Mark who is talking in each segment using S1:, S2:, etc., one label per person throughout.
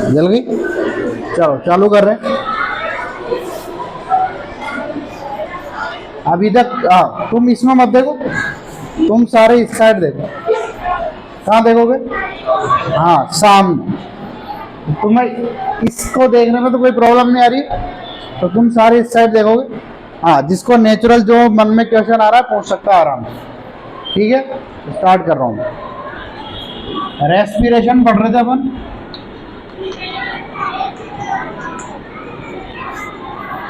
S1: जल गई। चलो चालू कर रहे हैं। अभी तक तुम इसमें मत देखो, तुम सारे इस साइड देखो। कहाँ देखोगे? हाँ सामने। तुम्हें इसको देखने में तो कोई प्रॉब्लम नहीं आ रही, तो तुम सारे इस साइड देखोगे। हाँ, जिसको नेचुरल जो मन में क्वेश्चन आ रहा है पूछ सकता है आराम से। ठीक है, स्टार्ट कर रहा हूँ। रेस्पिरेशन पढ़ रहे थे अपन,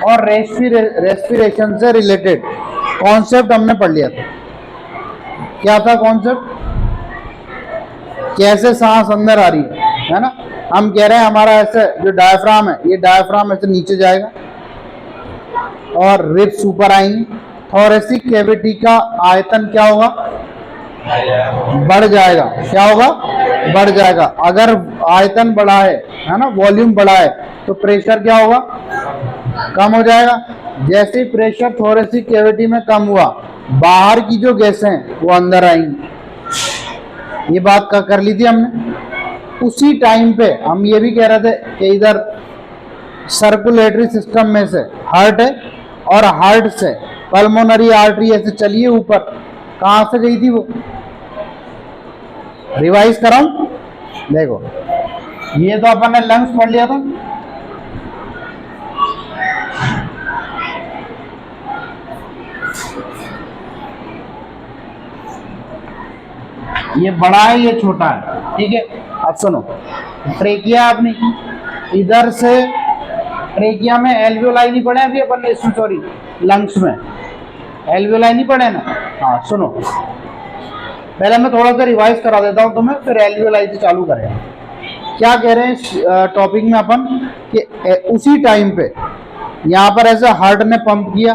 S1: और रेस्पिरेशन से रिलेटेड कॉन्सेप्ट हमने पढ़ लिया था। क्या था कॉन्सेप्ट? कैसे सांस अंदर आ रही है ना। हम कह रहे हैं हमारा ऐसे जो डायफ्राम है, ये डायफ्राम ऐसे नीचे जाएगा और रिब्स ऊपर आएंगी। थोरेसिक कैविटी का आयतन क्या होगा? बढ़ जाएगा। क्या होगा? बढ़ जाएगा। अगर आयतन बढ़ा है ना, वॉल्यूम बढ़ा है, तो प्रेशर क्या होगा? कम हो जाएगा। जैसे प्रेशर थोरेसिक कैविटी में कम हुआ, बाहर की जो गैसें हैं वो अंदर आएंगी। ये बात कर ली थी हमने। उसी टाइम पे हम ये भी कह रहे थे कि इधर सर्कुलेटरी सिस्टम में से हार्ट है, और हार्ट से पल्मोनरी आर्टरी ऐसे चलिए ऊपर। कहाँ से गई थी वो? रिवाइज कराऊं? देखो, ये तो अपन ने लंग्स पढ़ लिया था। ये बड़ा है, ये छोटा है। ठीक है, अब सुनो। ट्रेकिया अपनी इधर से, ट्रेकिया में एल्वियोलाई नहीं पढ़े अभी अपन ने, सॉरी लंग्स में एल्वियोलाई नहीं पढ़े ना। हाँ सुनो, पहले मैं थोड़ा सा रिवाइज करा देता हूँ तुम्हें, फिर एल्वियोलाई से चालू करेंगे। क्या कह रहे हैं टॉपिक में अपन कि उसी टाइम पे यहाँ पर ऐसे हार्ट ने पंप किया,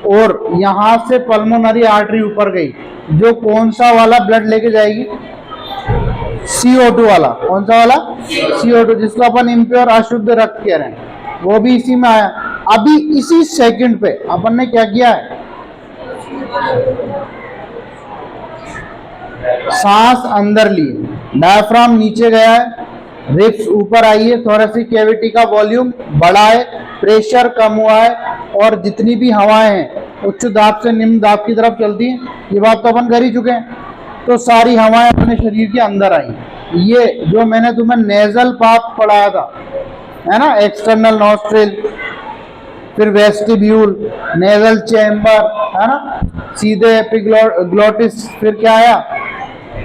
S1: और यहाँ से पल्मोनरी आर्टरी ऊपर गई, जो कौन सा वाला ब्लड लेके जाएगी? CO2 वाला। कौन सा वाला? CO2, जिसको अपन इम्प्योर अशुद्ध रक्त कह रहे हैं, वो भी इसी में आया। अभी इसी सेकंड पे अपन ने क्या किया है? सांस अंदर ली, डायफ्राम नीचे गया है, रिब्स ऊपर आई है, थोरेसिक कैविटी का वॉल्यूम बढ़ा है, प्रेशर कम हुआ है, और जितनी भी हवाएं हैं उच्च दाब से निम्न दाब की तरफ चलती हैं। ये बात तो अपन कर ही चुके हैं। तो सारी हवाएं अपने शरीर के अंदर आई। ये जो मैंने तुम्हें नेजल पाथ पढ़ाया था, है ना, एक्सटर्नल नॉस्ट्रिल, फिर वेस्टिब्यूल, नेजल चैम्बर, है ना, सीधे एपिग्लोटिस, फिर क्या आया,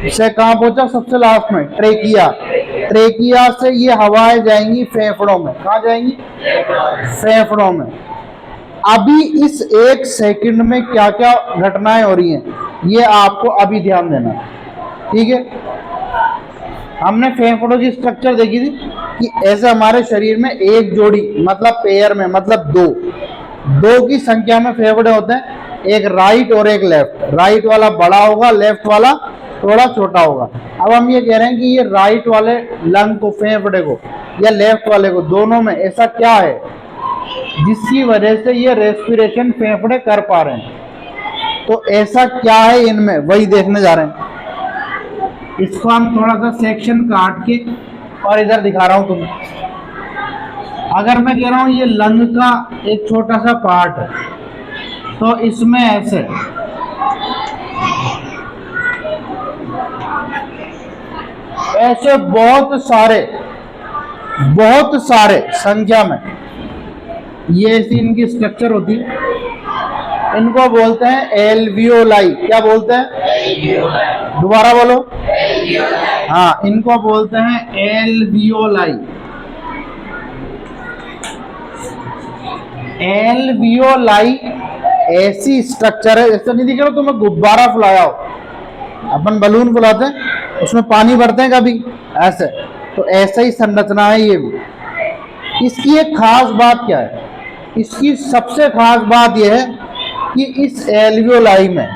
S1: इसे कहाँ पहुंचा? सबसे लास्ट में ट्रेकिया। ट्रेकिया से ये हवाएं जाएंगी फेफड़ों में। कहाँ जाएंगी? फेफड़ों में। अभी इस एक सेकंड में क्या क्या घटनाएं हो रही हैं, ये आपको अभी ध्यान देना। ठीक है, हमने फेफड़ों की स्ट्रक्चर देखी थी कि ऐसे हमारे शरीर में एक जोड़ी, मतलब पेयर में, मतलब दो की संख्या में फेफड़े होते हैं, एक राइट और एक लेफ्ट। राइट वाला बड़ा होगा, लेफ्ट वाला थोड़ा छोटा होगा। अब हम ये कह रहे हैं कि ये राइट वाले लंग को, फेफड़े को, या लेफ्ट वाले को, दोनों में ऐसा क्या है जिसकी वजह से ये रेस्पिरेशन फेफड़े कर पा रहे हैं? तो ऐसा क्या है इनमें, वही देखने जा रहे हैं। इसको हम थोड़ा सा सेक्शन काट के और इधर दिखा रहा हूं तुम्हें। अगर मैं कह रहा हूं ये लंग का एक छोटा सा पार्ट है, तो इसमें ऐसे बहुत सारे संख्या में ये ऐसी इनकी स्ट्रक्चर होती है। इनको बोलते हैं एल्वियोलाई। क्या बोलते हैं? दोबारा बोलो। हाँ, इनको बोलते हैं एल्वियोलाई। एल्वियोलाई ऐसी स्ट्रक्चर है, जैसे नहीं दिख रहा तुम्हें गुब्बारा फुलाया हो, अपन बलून फुलाते हैं, उसमें पानी भरते हैं कभी, ऐसे, तो ऐसा ही संरचना है ये भी। इसकी एक खास बात क्या है? इसकी सबसे खास बात यह है कि इस एल्वियोलाई में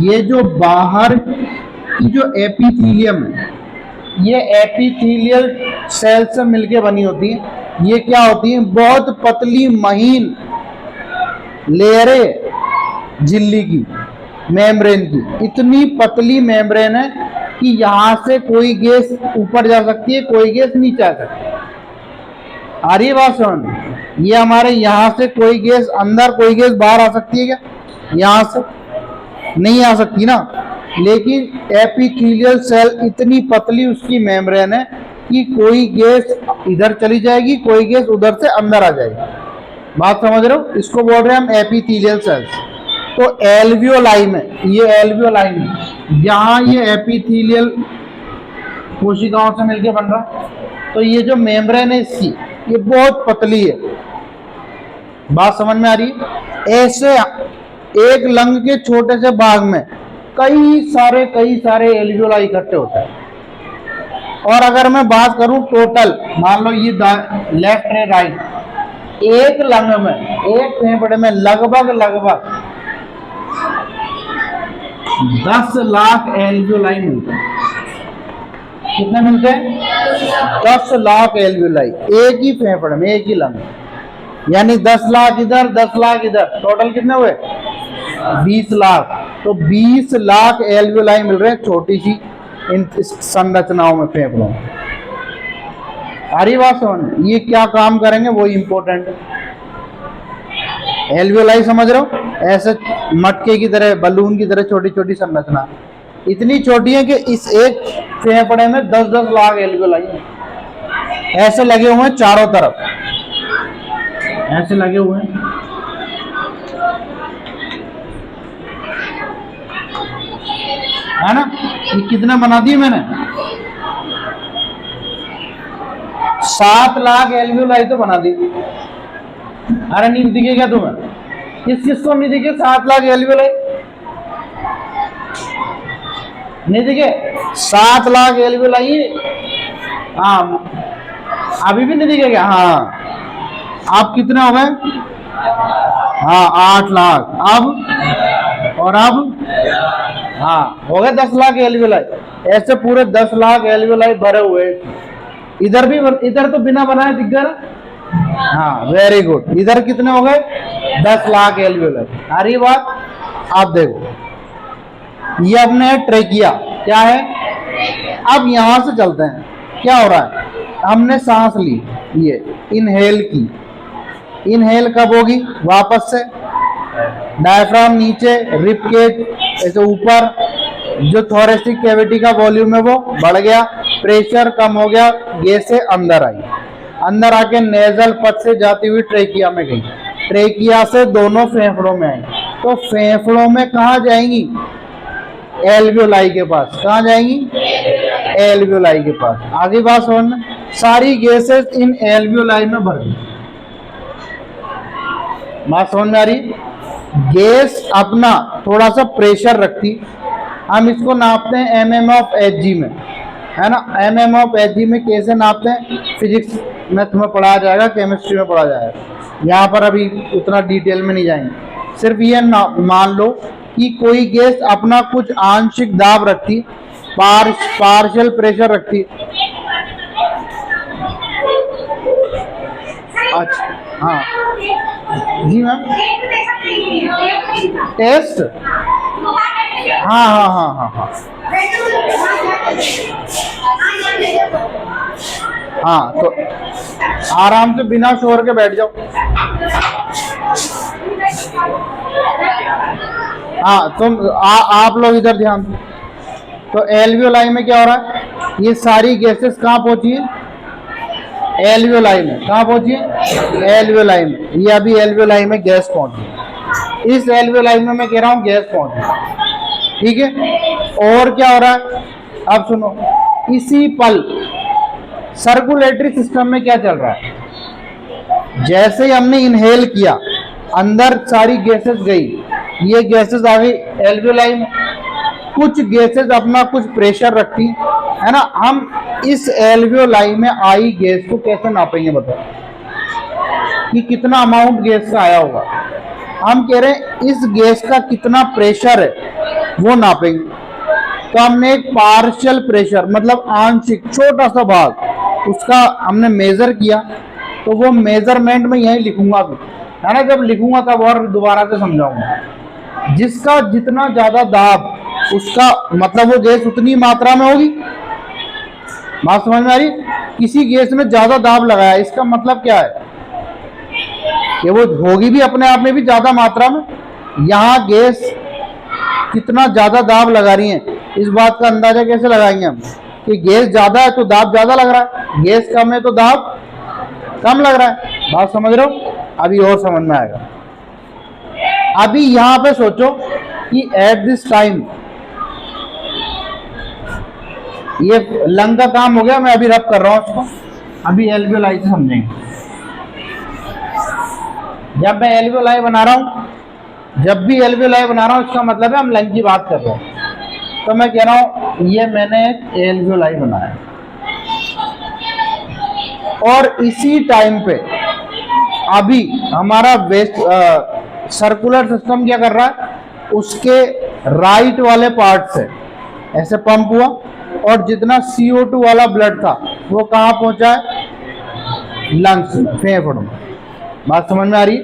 S1: ये जो बाहर की जो एपिथेलियम है, ये एपिथेलियल सेल से मिलके बनी होती है। ये क्या होती है? बहुत पतली महीन लेयरें झिल्ली की, मेम्ब्रेन की। इतनी पतली मेम्ब्रेन है कि यहाँ से कोई गैस ऊपर जा सकती है, कोई गैस नीचे आ सकती है। आ रही है बात समझ? ये हमारे यहाँ से कोई गैस अंदर, कोई गैस बाहर आ सकती है क्या? यहाँ से नहीं आ सकती ना। लेकिन एपिथेलियल सेल इतनी पतली उसकी मेम्ब्रेन है कि कोई गैस इधर चली जाएगी, कोई गैस उधर से अंदर आ जाएगी। बात समझ रहे हो? इसको बोल रहे हैं हम एपिथेलियल सेल्स। तो एल्वियोलाई में, ये एल्वियोलाई में जहाँ ये एपिथेलियल कोशिकाओं से मिलकर बन रहा, तो ये जो मेम्ब्रेन है इसकी, ये बहुत पतली है। बात समझ में आ रही है? ऐसे एक लंग के छोटे से भाग में कई सारे एल्वियोलाई इकट्ठे होते हैं। और अगर मैं बात करूं टोटल, मान लो ये लेफ्ट है राइट, एक लंग में, एक फेफड़े में लगभग 10 लाख एल्वियोलाई मिलते हैं। कितने मिलते हैं? 10 लाख एल्वियोलाई एक ही फेफड़े में, एक ही लंग। यानी 10 लाख इधर, 10 लाख इधर, टोटल कितने हुए? 20 लाख। तो 20 लाख एल्वियोलाई मिल रहे हैं छोटी सी इन संरचनाओं में, फेफड़ों में। आ रही बात समझ? ये क्या काम करेंगे वो इंपॉर्टेंट है। एल्वियोलाई समझ रहे हो? ऐसे मटके की तरह, बलून की तरह छोटी छोटी संरचना, इतनी छोटी है कि इस एक फेफड़े में 10-10 लाख एल्वियोलाई ऐसे लगे हुए हैं चारों तरफ, ऐसे लगे हुए हैं। है ना? ये कितने बना दिए मैंने? 7 लाख एल्वियोलाई तो बना दी। अरे नहीं दिखे क्या तुम्हें? किसको नहीं दिखे 7 लाख एल्वियोलाई? नहीं दिखे? 7 लाख एल्वियोलाई। हाँ, अभी भी नहीं दिखे क्या? हाँ, आप कितने हो गए? हाँ, 8 लाख। अब और अब हाँ हो गए 10 लाख एल्वियोलाई। ऐसे पूरे 10 लाख एल्वियोलाई भरे हुए। इधर भी, इधर तो बिना बनाए दिख गया। हाँ, वेरी गुड। इधर कितने हो गए? 10 लाख एल्वियोलाई। आ रही बात? आप देखो, ये अपने ट्रेकिया क्या है। अब यहां से चलते हैं, क्या हो रहा है? हमने सांस ली, ये इनहेल की। इनहेल कब होगी? वापस से डायफ्राम नीचे, रिब केज ऐसे ऊपर, जो थोरेसिक कैविटी का वॉल्यूम है वो बढ़ गया, प्रेशर कम हो गया, गैसें अंदर आई, अंदर आके नेजल पथ से जाती हुई ट्रेकिया में गई, ट्रेकिया से दोनों फेफड़ों में आई। तो फेफड़ों में कहाँ जाएंगी? एल्वियोलाई के पास। कहाँ जाएंगी? एल्वियोलाई के पास। आगे बात समझना, सारी गैसेस इन एल्वियोलाई में भर गई। बात समझ में आ रही? गैस अपना थोड़ा सा प्रेशर रखती, हम इसको नापते हैं mmHg में, है ना। mmHg में कैसे नापते हैं? फिजिक्स में तुम्हें पढ़ाया जाएगा, केमिस्ट्री में पढ़ाया जाएगा, यहाँ पर अभी उतना डिटेल में नहीं जाएंगे। सिर्फ ये मान लो कि कोई गैस अपना कुछ आंशिक दाब रखती, पार्शियल प्रेशर रखती। अच्छा, हाँ जी मैम, टेस्ट, हाँ हाँ हाँ हाँ हाँ हाँ, तो आराम से बिना शोर के बैठ जाओ। हाँ, तुम आप लोग इधर ध्यान दो। तो एल्वियोलाई में क्या हो रहा है? ये सारी गैसेस कहाँ पहुंची है? एल्वियोलाई में। कहाँ पहुंची है? एल्वियोलाई में। ये अभी एल्वियोलाई में गैस पहुंची, इस एल्वियोलाई में मैं कह रहा हूँ गैस पहुंची, ठीक है। और क्या हो रहा है? अब सुनो, इसी पल सर्कुलेटरी सिस्टम में क्या चल रहा है? जैसे ही हमने इनहेल किया, अंदर सारी गैसेस गई, ये गैसेस आ गई एल्वियोलाई में। कुछ गैसेस अपना कुछ प्रेशर रखती, है ना। हम इस एल्वियोलाई में आई गैस को कैसे नापेंगे? बताओ कि कितना अमाउंट गैस का आया होगा। हम कह रहे हैं इस गैस का कितना प्रेशर है वो नापेंगे। तो हमने एक पार्शियल प्रेशर, मतलब आंशिक छोटा सा भाग, उसका हमने मेजर किया। तो वो मेजरमेंट में यही लिखूंगा भी, है ना। जब लिखूंगा तब और दोबारा से समझाऊंगा। जिसका जितना ज्यादा दाब, उसका मतलब वो गैस उतनी मात्रा में होगी। बात समझ में आ रही? किसी गैस में ज्यादा दाब लगाया, इसका मतलब क्या है कि वो होगी भी अपने आप में भी ज्यादा मात्रा में। यहाँ गैस कितना ज्यादा दाब लगा रही है, इस बात का अंदाजा कैसे लगाएंगे हम कि गैस ज्यादा है तो दाब ज्यादा लग रहा है, गैस कम है तो दाब कम लग रहा है। बात समझ रहे हो? अभी और समझ में आएगा। अभी यहां पे सोचो कि एट दिस टाइम ये लंग का काम हो गया, मैं अभी रब कर रहा हूं उसको। अभी एल्वियोलाई से समझेंगे। जब मैं एल्वियोलाई बना रहा हूं, जब भी एल्वियोलाई बना रहा हूं, इसका मतलब है हम लंग की बात कर रहे हैं। तो मैं कह रहा हूं ये मैंने एक एल्वियोलाई बनाया और इसी टाइम पे अभी हमारा वेस्ट सर्कुलर सिस्टम क्या कर रहा है, उसके राइट वाले पार्ट से ऐसे पंप हुआ और जितना CO2 वाला ब्लड था वो कहाँ पहुंचा है, लंग्स में, फेफड़ों में। बात समझ में आ रही?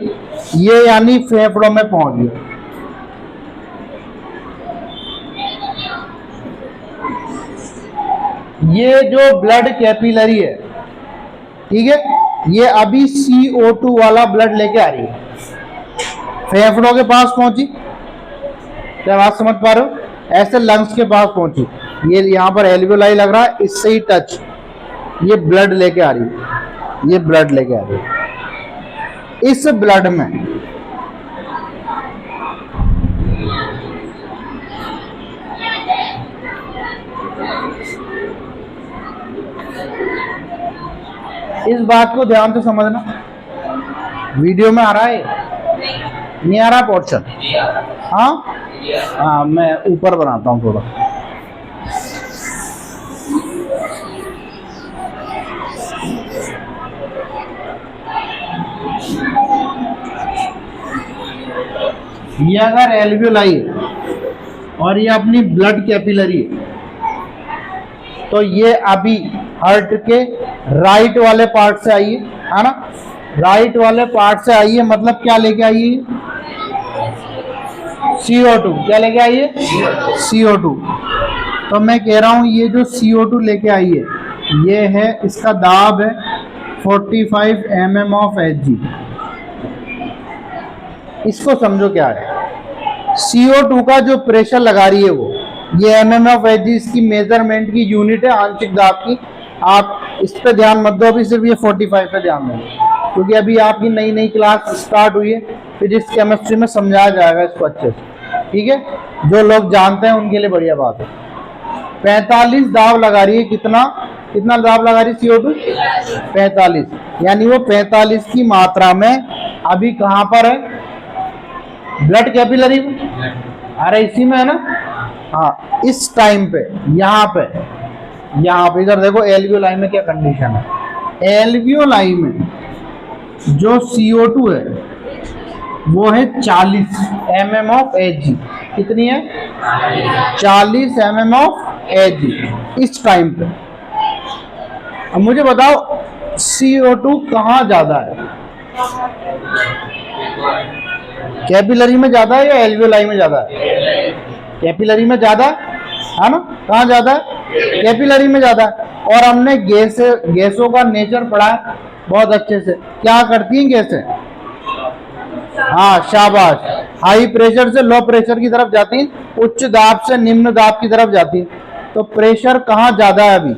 S1: ये यानी फेफड़ों में पहुंच गया। ये जो ब्लड कैपिलरी है, ठीक है, ये अभी CO2 वाला ब्लड लेके आ रही है, फेफड़ों के पास पहुंची। क्या बात समझ पा रहे हो? ऐसे लंग्स के पास पहुंची, ये यहाँ पर एल्वियोलाई लग रहा है, इससे ही टच, ये ब्लड लेके आ रही है, ये ब्लड लेके आ रही है। इस ब्लड में इस बात को ध्यान से समझना, वीडियो में आ रहा है, नहीं आ रहा पोर्शन? हाँ, मैं ऊपर बनाता हूँ थोड़ा। ये अगर एल्वियोलाई है और ये अपनी ब्लड कैपिलरी है, तो ये अभी हार्ट के राइट वाले पार्ट से आई है ना, राइट वाले पार्ट से आई है, मतलब क्या लेके आई है, CO2। क्या लेके आई है? CO2। तो मैं कह रहा हूं ये जो CO2 लेके आई है, ये है, इसका दाब है 45 mm of Hg। इसको समझो क्या है, CO2 का जो प्रेशर लगा रही है वो, ये mm of Hg इसकी मेजरमेंट की यूनिट है आंशिक दाब की। आप इस पे ध्यान मत दो, अभी सिर्फ ये 45 पे ध्यान दो, क्योंकि अभी आपकी नई नई क्लास स्टार्ट हुई है, फिजिक्स केमिस्ट्री में समझाया जाएगा इसको अच्छे से, ठीक है। जो लोग जानते हैं उनके लिए बढ़िया बात है। 45 दाब लगा रही है, कितना कितना दाब लगा रही है CO2? 45, यानी वो 45 की मात्रा में अभी कहां पर है, ब्लड कैपिलरी में। अरे इसी में है ना, हाँ, इस टाइम पे यहाँ पे इधर देखो एल्वियोलाई में क्या कंडीशन है। एल्वियोलाई में जो CO2 है वो है 40 mm of Hg। कितनी है? 40 mm of Hg इस टाइम पे। अब मुझे बताओ CO2 कहाँ ज्यादा है, कैपिलरी में ज्यादा है या एल्वियोलाई में ज्यादा है? कैपिलरी में ज्यादा है ना। कहाँ ज्यादा है? कैपिलरी में ज्यादा है। और हमने गैसों का नेचर पढ़ा है बहुत अच्छे से। क्या करती हैं गैसें? हाँ, शाबाश, हाई प्रेशर से लो प्रेशर की तरफ जाती हैं, उच्च दाब से निम्न दाब की तरफ जाती हैं। तो प्रेशर कहाँ ज्यादा है अभी?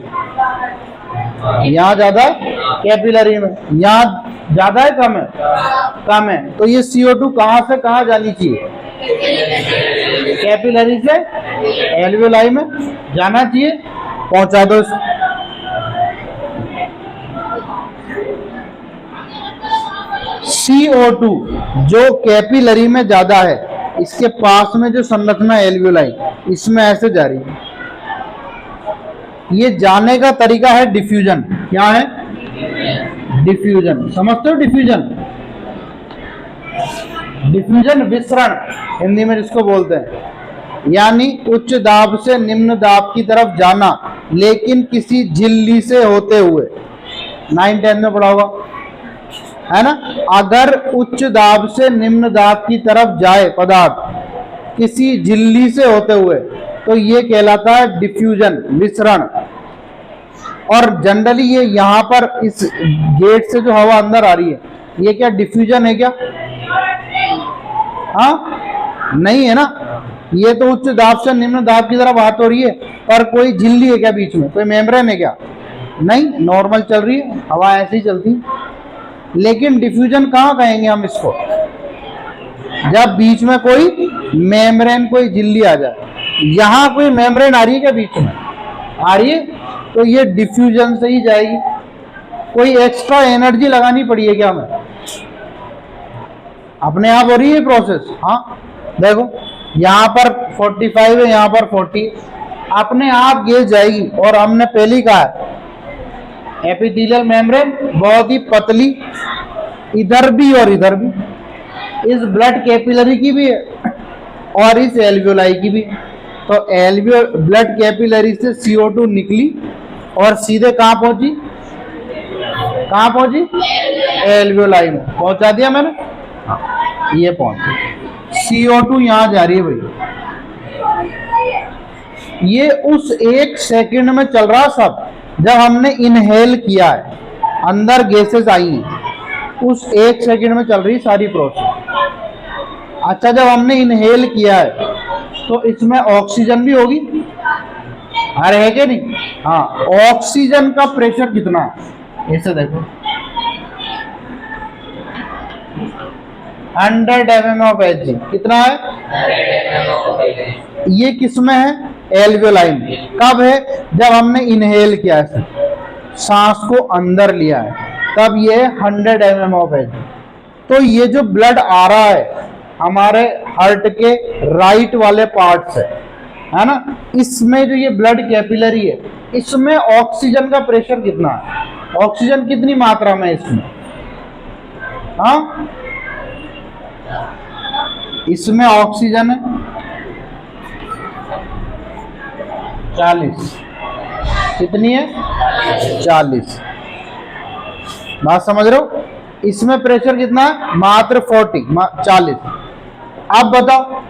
S1: यहाँ ज्यादा है कैपिलरी में। यहाँ ज्यादा है कम है? कम है। तो ये CO2 कहाँ से कहाँ जानी चाहिए? कैपिलरी से एल्वियोलाई में जाना चाहिए। पहुंचा दो इसको। CO2 जो कैपिलरी में ज्यादा है, इसके पास में जो संरचना एल्वियोलाई, इसमें ऐसे जा रही है। ये जाने का तरीका है डिफ्यूजन। क्या है? डिफ्यूजन। समझते हो डिफ्यूजन? डिफ्यूजन विसरण हिंदी में जिसको बोलते हैं, यानी उच्च दाब से निम्न दाब की तरफ जाना, लेकिन किसी झिल्ली से होते हुए। 9-10 में पढ़ा होगा, है ना। अगर उच्च दाब से निम्न दाब की तरफ जाए पदार्थ किसी झिल्ली से होते हुए, तो ये कहलाता है डिफ्यूजन, विसरण। और जनरली ये यहाँ पर इस गेट से जो हवा अंदर आ रही है, ये क्या डिफ्यूजन है क्या? हाँ, नहीं है ना। ये तो उच्च दाब से निम्न दाब की तरफ बात हो रही है, पर कोई झिल्ली है क्या बीच में? कोई मेम्ब्रेन है क्या? नहीं, नॉर्मल चल रही है हवा, ऐसी चलती है। लेकिन डिफ्यूजन कहाँ कहेंगे हम इसको? जब बीच में कोई मेम्ब्रेन, कोई झिल्ली आ जाए। यहाँ कोई मेम्ब्रेन आ रही है क्या बीच में? आ रही है, तो ये डिफ्यूजन से ही जाएगी। कोई एक्स्ट्रा एनर्जी लगानी पड़ी है क्या हमें? अपने आप हो रही है प्रोसेस। हाँ, देखो यहाँ पर 45 है, यहाँ पर 40, अपने आप गैस जाएगी। और हमने पहले ही कहा है एपिथेलियल मेम्ब्रेन बहुत ही पतली, इधर भी और इधर भी, इस ब्लड कैपिलरी की भी है और इस एल्वियोलाई की भी। तो ब्लड कैपिलरी से CO2 निकली और सीधे कहाँ पहुंची? कहाँ पहुंची? एल्वियोलाई में पहुंचा दिया मैंने। हाँ, ये पहुंची। CO2 यहाँ जा रही है भाई। ये उस 1 सेकंड में चल रहा सब, जब हमने इनहेल किया है, अंदर गैसेस आई हैं, उस 1 सेकंड में चल रही सारी प्रोसेस। अच्छा, जब हमने इनहेल किया है तो इसमें ऑक्सीजन भी होगी, अरे है क्या नहीं? हाँ, ऑक्सीजन का प्रेशर कितना है? ऐसे देखो 100 mm of Hg कितना है? ये किसमें है? एल्वियोलाई में। कब है? जब हमने इनहेल किया है, सांस को अंदर लिया है, तब ये 100 mm of Hg। तो ये जो ब्लड आ रहा है हमारे हार्ट के राइट वाले पार्ट से, है ना, इसमें जो ये ब्लड कैपिलरी है, इसमें ऑक्सीजन का प्रेशर कितना है? ऑक्सीजन कितनी मात्रा में है इसमें? हाँ, इसमें ऑक्सीजन है 40। कितनी है? 40। बात समझ रहे हो? इसमें प्रेशर कितना है? मात्र 40। अब बताओ,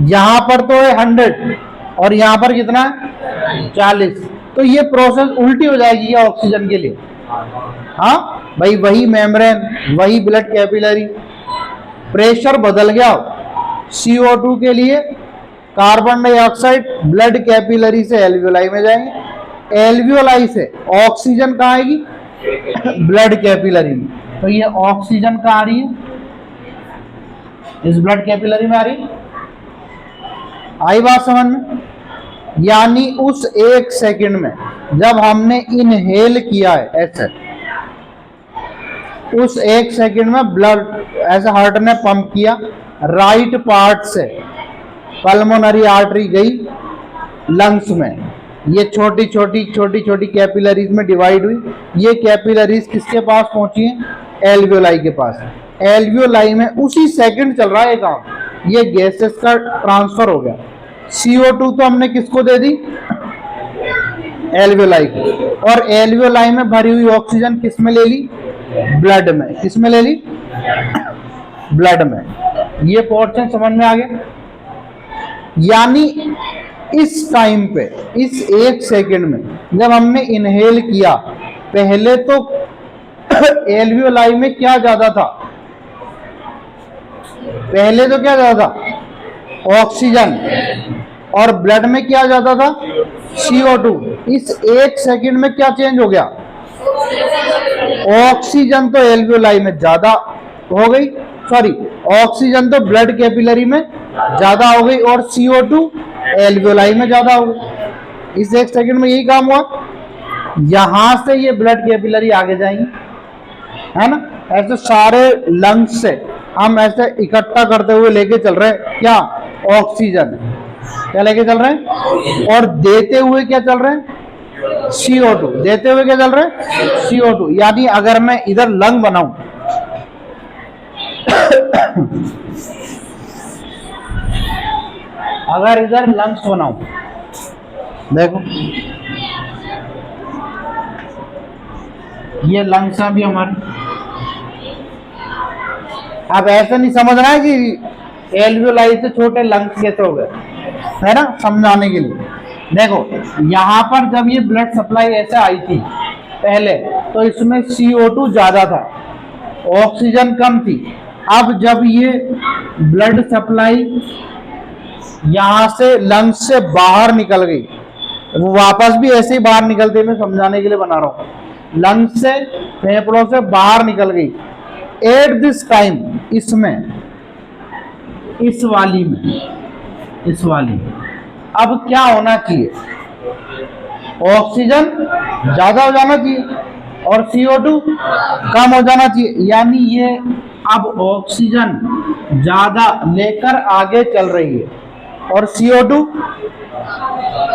S1: यहां पर तो है 100 और यहां पर कितना है? 40। तो ये प्रोसेस उल्टी हो जाएगी क्या ऑक्सीजन के लिए? हाँ भाई, वही मेम्ब्रेन, वही ब्लड कैपिलरी, प्रेशर बदल गया। CO2 के लिए कार्बन डाइऑक्साइड ब्लड कैपिलरी से एल्वियोलाई में जाएंगे, एल्वियोलाई से ऑक्सीजन कहाँ आएगी? ब्लड कैपिलरी में। तो ये ऑक्सीजन कहाँ आ रही है? इस ब्लड कैपिलरी में आ रही है। आई बात समझ में? यानी उस 1 सेकंड में जब हमने इनहेल किया है ऐसे, उस 1 सेकंड में ब्लड ऐसे हार्ट ने पंप किया, राइट पार्ट से पल्मोनरी आर्टरी गई लंग्स में, ये छोटी छोटी कैपिलरीज में डिवाइड हुई। ये कैपिलरीज किसके पास पहुंची हैं? एल्वियोलाई के पास। एल्वियोलाई में उसी सेकंड चल रहा है काम, ये गैसेस का ट्रांसफर हो गया। CO2 तो हमने किसको दे दी? एल्वियोलाई को। और एल्वियोलाई में भरी हुई ऑक्सीजन किस में ले ली? ब्लड में। किस में ले ली? ब्लड में। ये पोर्शन समझ में आ गया? यानी इस टाइम पे, इस 1 सेकंड में जब हमने इनहेल किया, पहले तो एल्वियोलाई में क्या ज्यादा था? पहले तो क्या ज्यादा था? ऑक्सीजन। और ब्लड में क्या ज्यादा था? CO2। इस 1 सेकंड में क्या चेंज हो गया? ऑक्सीजन तो एल्वियोलाई में ज्यादा हो गई, सॉरी, ऑक्सीजन तो ब्लड कैपिलरी में ज्यादा हो गई और CO2 एल्वियोलाई में ज्यादा हो गई। इस 1 सेकंड में यही काम हुआ। यहां से ये ब्लड कैपिलरी आगे जाएंगी, है ना। ऐसे सारे लंग्स से हम ऐसे इकट्ठा करते हुए लेके चल रहे हैं क्या? ऑक्सीजन। क्या लेके चल रहे हैं? और देते हुए क्या चल रहे हैं? CO2। देते हुए क्या चल रहे हैं? CO2। यानी अगर मैं इधर लंग बनाऊं, अगर इधर लंग्स बनाऊं, देखो ये लंग्स हैं भी हमारे। अब ऐसा नहीं समझना है कि एल्वियोलाई से छोटे लंग्स कैसे हो गए, है ना, समझाने के लिए। देखो यहाँ पर जब ये ब्लड सप्लाई ऐसे आई थी पहले, तो इसमें CO2 ज्यादा था, ऑक्सीजन कम थी। अब जब ये ब्लड सप्लाई यहाँ से लंग्स से बाहर निकल गई, वो वापस भी ऐसे ही बाहर निकलते, मैं समझाने के लिए बना रहा हूँ, लंग्स से फेफड़ों से बाहर निकल गई। एट दिस टाइम, इसमें इस वाली में अब क्या होना चाहिए, ऑक्सीजन ज्यादा हो जाना चाहिए और CO2 कम हो जाना चाहिए। यानी ये अब ऑक्सीजन ज्यादा लेकर आगे चल रही है और CO2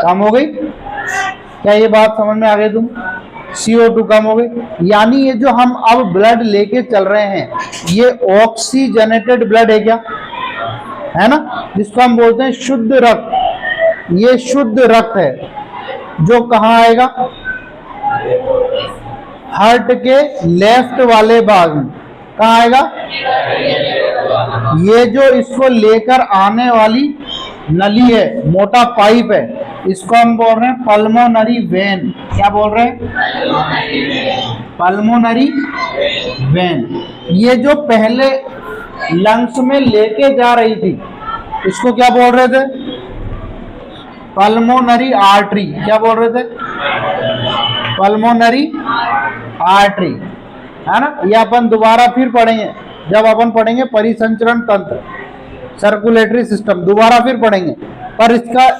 S1: कम हो गई। क्या ये बात समझ में आ गई तुम? CO2 कम हो गई, यानी ये जो हम अब ब्लड लेके चल रहे हैं, ये ऑक्सीजनेटेड ब्लड है क्या, है ना, जिसको हम बोलते हैं शुद्ध रक्त। ये शुद्ध रक्त है जो कहाँ आएगा, हार्ट के लेफ्ट वाले भाग में। कहाँ आएगा? ये जो इसको लेकर आने वाली नली है, मोटा पाइप है, इसको हम बोल रहे हैं पल्मोनरी वेन। क्या बोल रहे हैं? Pulmonary vein. ये जो पहले लंग्स में लेके जा रही थी, इसको क्या बोल रहे थे? Pulmonary artery. क्या बोल रहे थे? पल्मोनरी आर्टरी, है ना। ये अपन दोबारा फिर पढ़ेंगे जब अपन पढ़ेंगे परिसंचरण तंत्र, सर्कुलेटरी सिस्टम, दोबारा फिर पढ़ेंगे। पर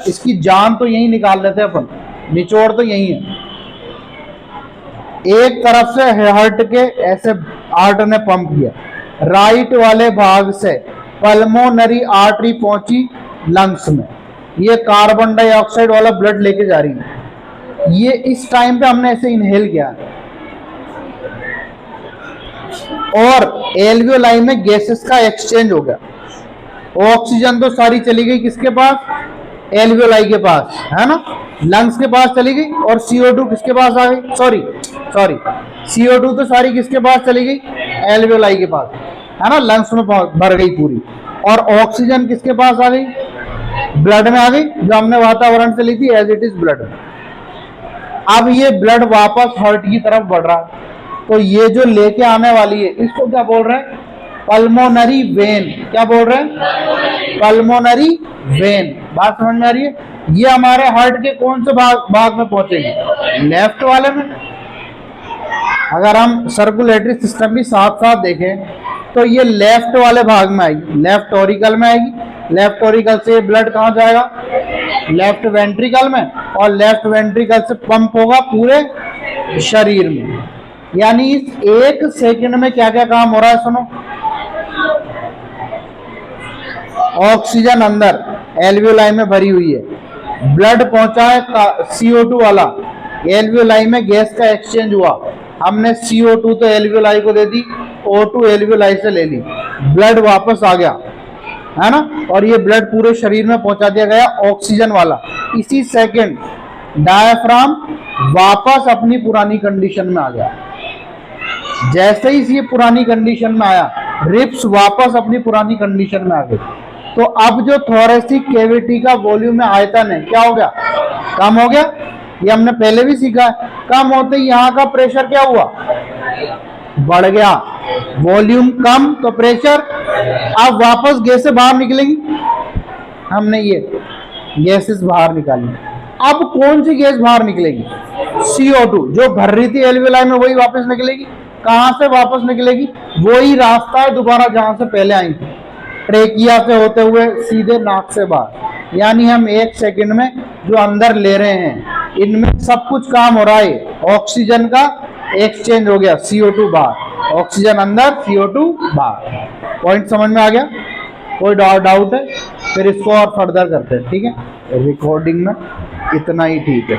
S1: इसकी जान तो यही निकाल लेते अपन, निचोड़ तो यही है। एक तरफ से हार्ट के ऐसे हार्ट ने पंप किया, राइट वाले भाग से पल्मोनरी आर्टरी पहुंची लंग्स में, ये कार्बन डाइऑक्साइड वाला ब्लड लेके जा रही है। ये इस टाइम पे हमने ऐसे इनहेल किया और एल्वियोलाई में गैसेस का एक्सचेंज हो गया। ऑक्सीजन तो सारी चली गई किसके पास? एल्वियोलाई के पास, है ना, लंग्स के पास चली गई। और CO2 किसके पास आ गई? सॉरी CO2 तो सारी किसके पास चली गई? एल्वियोलाई के पास, है ना, लंग्स में भर गई पूरी। और ऑक्सीजन किसके पास आ गई? ब्लड में आ गई, जो हमने वातावरण से ली थी, एज इट इज ब्लड। अब ये ब्लड वापस हार्ट की तरफ बढ़ रहा है, तो ये जो लेके आने वाली है, इसको क्या बोल रहे हैं? Pulmonary vein. क्या बोल रहे हैं? Pulmonary vein. बात समझ में आ रही है? ये हमारे हार्ट के कौन से भाग में पहुंचेगी? लेफ्ट वाले में। अगर हम सर्कुलेटरी सिस्टम भी साथ साथ देखें तो ये लेफ्ट वाले भाग में आएगी, लेफ्ट ऑरिकल में आएगी। लेफ्ट ऑरिकल से ब्लड कहाँ जाएगा? लेफ्ट वेंट्रिकल में, और लेफ्ट वेंट्रिकल से पंप होगा पूरे शरीर में। यानी इस एक सेकंड में क्या क्या काम हो रहा है सुनो। ऑक्सीजन अंदर एल्वियोलाई में भरी हुई है, ब्लड पहुंचा है CO2 वाला, एल्वियोलाई में गैस का एक्सचेंज हुआ, हमने CO2 तो एल्वियोलाई को दे दी, O2 एल्वियोलाई से ले ली, ब्लड वापस आ गया, है ना, और ये ब्लड पूरे शरीर में पहुंचा दिया गया ऑक्सीजन वाला। इसी सेकंड डायफ्राम वापस अपनी पुरानी कंडीशन में आ गया। जैसे ही ये पुरानी कंडीशन में आया, रिब्स वापस अपनी पुरानी कंडीशन में आ गई। तो अब जो थोरेसिक कैविटी का वॉल्यूम में आयतन है, क्या हो गया? कम हो गया। ये हमने पहले भी सीखा है। कम होते ही यहाँ का प्रेशर क्या हुआ? बढ़ गया। वॉल्यूम कम तो प्रेशर। अब वापस गैसें बाहर निकलेगी, हमने ये गैसेस बाहर निकाली। अब कौन सी गैस बाहर निकलेगी? CO2 जो भर रही थी एल्वियोलाई में, वही वापस निकलेगी। कहां से वापस निकलेगी? वही रास्ता है दोबारा जहां से पहले आई थी, ट्रेकिया से होते हुए सीधे नाक से बाहर। यानी हम एक सेकंड में जो अंदर ले रहे हैं, इनमें सब कुछ काम हो रहा है। ऑक्सीजन का एक्सचेंज हो गया, CO2 बाहर, ऑक्सीजन अंदर, CO2 बाहर। पॉइंट समझ में आ गया? कोई डाउट है? फिर इसको और फर्दर करते हैं, ठीक है। रिकॉर्डिंग में इतना ही ठीक है।